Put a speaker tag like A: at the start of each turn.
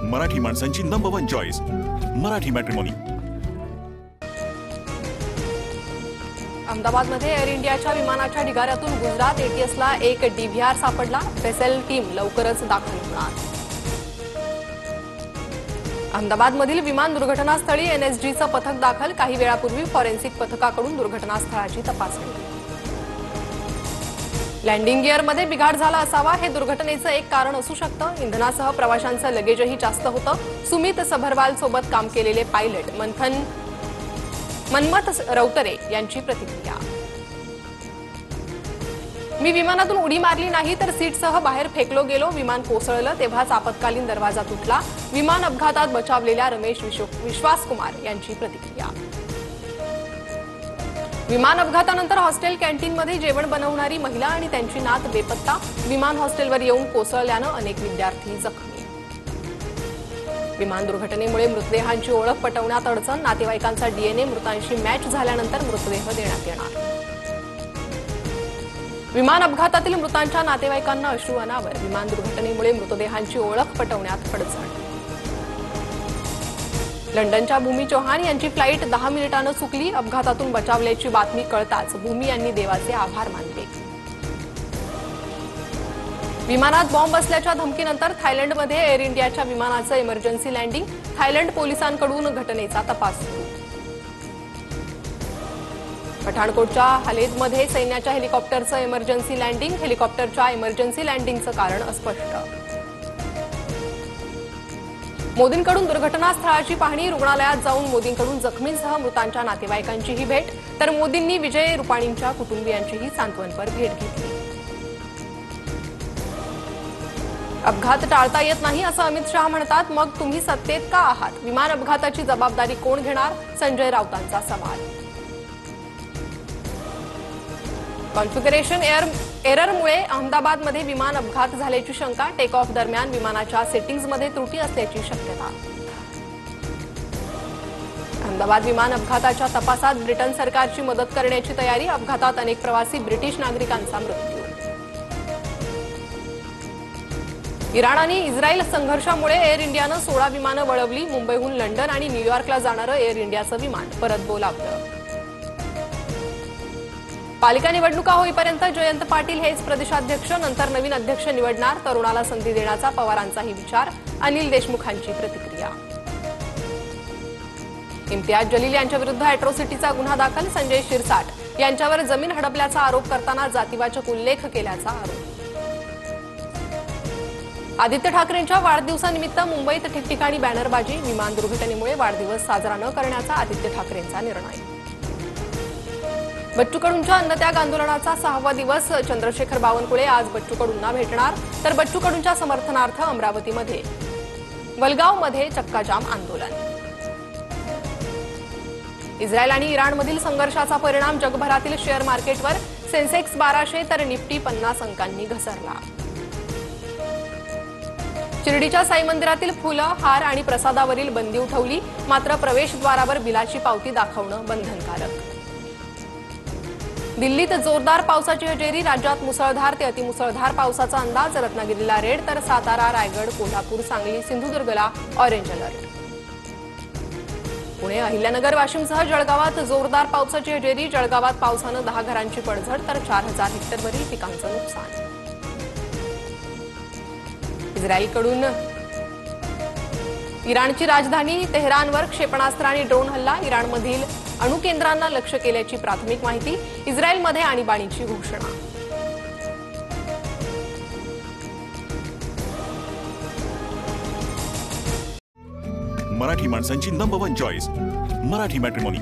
A: मराठी माणसांची number 1 choice Marathi matrimony.
B: अहमदाबादमध्ये air इंडियाच्या विमानाच्या ढिगाऱ्यातून गुजरात एटीएसला एक डीव्हीआर सापडला। वेसेल टीम लवकरच दाखल होणार। अहमदाबादमधील विमान दुर्घटनास्थळी एनएसजीचं पथक दाखल। काही वेळापूर्वी फॉरेन्सिक पथकाकडून दुर्घटनास्थळाची तपासणी। लँडिंग गिअरमध्ये बिघाड झाला असावा हे दुर्घटनेचं एक कारण असू शकतं। इंधनासह प्रवाशांचं लगेजही जास्त होतं। सुमित सबरवाल सोबत काम केलेले पायलट मनमथ रौतरे यांची प्रतिक्रिया। मी विमानातून उडी मारली नाही तर सीटसह बाहेर फेकलो गेलो। विमान कोसळलं तेव्हाच आपत्कालीन दरवाजा तुटला। विमान अपघातात बचावलेल्या रमेश विश्वासकुमार यांची प्रतिक्रिया। विमान अपघातानंतर हॉस्टेल कॅन्टीनमध्ये जेवण बनवणारी महिला आणि त्यांची नात बेपत्ता। विमान हॉस्टेलवर येऊन कोसळल्यानं अनेक विद्यार्थी जखमी। विमान दुर्घटनेमुळे मृतदेहांची ओळख पटवण्यात अडचण। नातेवाईकांचा डीएनए मृतांशी मॅच झाल्यानंतर मृतदेह देण्यात येणार। विमान अपघातातील मृतांच्या नातेवाईकांना अश्रू अनावर। विमान दुर्घटनेमुळे मृतदेहांची ओळख पटवण्यात अडचण। लंडनच्या भूमी चौहान यांची फ्लाईट 10 मिनिटांनं चुकली। अपघातातून बचावल्याची बातमी कळताच भूमी यांनी देवाचे आभार मानले। विमानात बॉम्ब असल्याच्या धमकीनंतर थायलंडमध्ये एअर इंडियाच्या विमानाचं इमर्जन्सी लँडिंग। थायलंड पोलिसांकडून घटनेचा तपास सुरू। पठाणकोटच्या हलेदमध्ये सैन्याच्या हेलिकॉप्टरचं इमर्जन्सी लँडिंग। हेलिकॉप्टरच्या इमर्जन्सी लँडिंगचं कारण अस्पष्ट। मोदींकडून दुर्घटनास्थळाची पाहणी। रुग्णालयात जाऊन मोदींकडून जखमींसह मृतांच्या नातेवाईकांचीही भेट। तर मोदींनी विजय रुपाणींच्या कुटुंबियांचीही सांत्वनपर भेट घेतली। अपघात टाळता येत नाही असं अमित शहा म्हणतात। मग तुम्ही सत्तेत का आहात? विमान अपघाताची जबाबदारी कोण घेणार? संजय राऊतांचा सवाल। कॉन्फिगरेशन एररमुळे अहमदाबादमध्ये विमान अपघात झाल्याची शंका। टेक ऑफ दरम्यान विमानाच्या सेटिंग्जमध्ये त्रुटी असल्याची शक्यता। अहमदाबाद विमान अपघाताच्या तपासात ब्रिटन सरकारची मदत करण्याची तयारी। अपघातात अनेक प्रवासी ब्रिटिश नागरिकांचा मृत्यू। इराण आणि इस्रायल संघर्षामुळे एअर इंडियानं 16 विमानं वळवली। मुंबईहून लंडन आणि न्यूयॉर्कला जाणारं एअर इंडियाचं विमान परत बोलावलं। पालिका निवडणुका होईपर्यंत जयंत पाटील हेच प्रदेशाध्यक्ष। नंतर नवीन अध्यक्ष निवडणार। तरुणाला संधी देण्याचा पवारांचाही विचार। अनिल देशमुखांची प्रतिक्रिया। इम्तियाज जलील यांच्याविरुद्ध अॅट्रॉसिटीचा गुन्हा दाखल। संजय शिरसाट यांच्यावर जमीन हडपल्याचा आरोप करताना जातीवाचक उल्लेख केल्याचा आरोप। आदित्य ठाकरेंच्या वाढदिवसानिमित्त मुंबईत ठिकठिकाणी बॅनरबाजी। विमान दुर्घटनेमुळे वाढदिवस साजरा न करण्याचा आदित्य ठाकरेंचा निर्णय। बच्चू कडूंच्या अन्नत्याग आंदोलनाचा 6वा दिवस। चंद्रशेखर बावनकुळे आज बच्चू कडूंना भेटणार। तर बच्चू कडूंच्या समर्थनार्थ अमरावतीमध्ये वलगावमध्ये चक्काजाम आंदोलन। इस्रायल आणि इराणमधील संघर्षाचा परिणाम जगभरातील शेअर मार्केटवर। सेन्सेक्स 1200 तर निफ्टी 50 अंकांनी घसरला। शिर्डीच्या साई मंदिरातील फुलं, हार आणि प्रसादावरील बंदी उठवली। मात्र प्रवेशद्वारावर बिलाची पावती दाखवणं बंधनकारक। दिल्लीत जोरदार पावसाची हजेरी। राज्यात मुसळधार ते अतिमुसळधार पावसाचा अंदाज। रत्नागिरीला रेड तर सातारा, रायगड, कोल्हापूर, सांगली, सिंधुदुर्गला ऑरेंज अलर्ट। पुणे, अहिल्यानगर, वाशिमसह जळगावात जोरदार पावसाची हजेरी। जळगावात पावसानं 10 घरांची पडझड तर 4000 हेक्टरवरील पिकांचं नुकसान। इस्रायलकडून इराणची राजधानी तेहरानवर क्षेपणास्त्र आणि ड्रोन हल्ला। इराणमधील अणुकेंद्रांना लक्ष्य केल्याची प्राथमिक माहिती। इस्रायलमध्ये आणीबाणीची घोषणा।
A: मराठी माणसांची नंबर 1 चॉईस मराठी मॅट्रिमोनी।